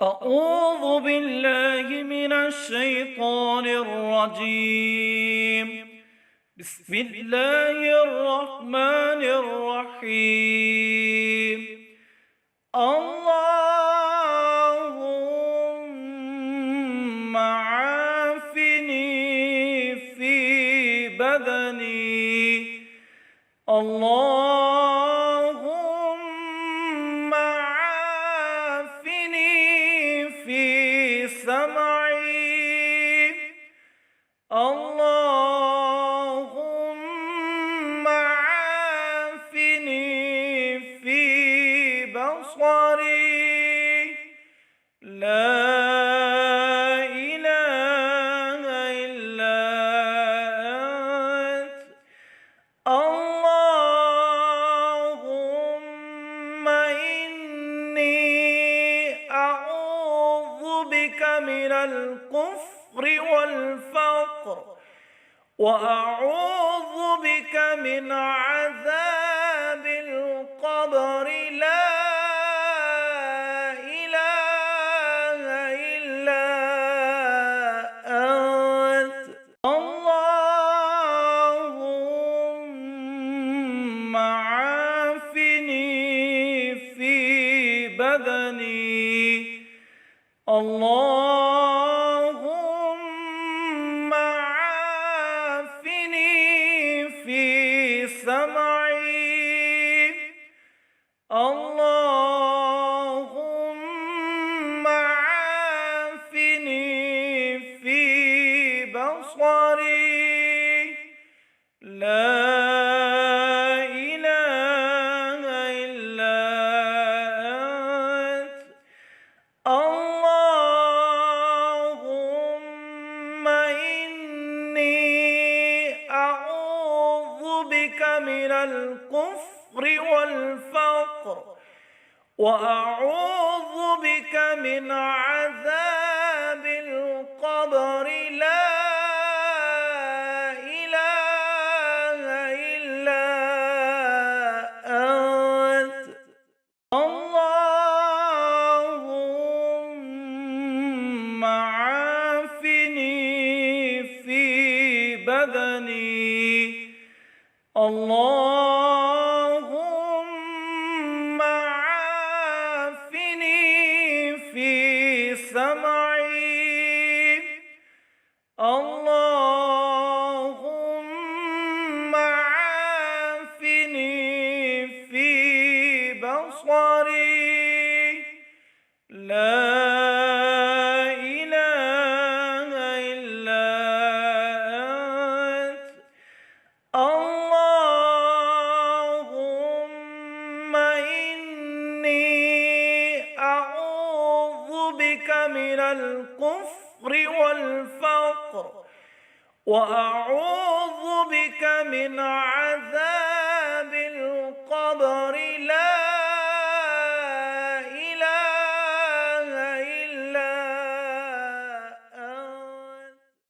أعوذ بالله من الشيطان الرجيم. بسم الله الرحمن الرحيم. اللهم عافني في بدني. اللهم عافني في سمعي. اللهم عافني في بصري. لا إله إلا أنت. اللهم إني أعوذ بك من الكفر والفقر، وأعوذ بك من عذاب القبر. لا إله إلا أنت. اللهم عافني في بدني. اللهم عافني في سمعي. اللهم عافني في بصري. لا إله إلا أنت. اللهم إني أعوذ بك من الكفر والفقر، وأعوذ بك من عذاب القبر. لا إله إلا أنت. اللهم عافني في بدني. اللهم عافني في سمعي. اللهم عافني في بصري. لا إله إلا أنت. اللهم إني أعوذ بك من الكفر والفقر، وأعوذ بك من عذاب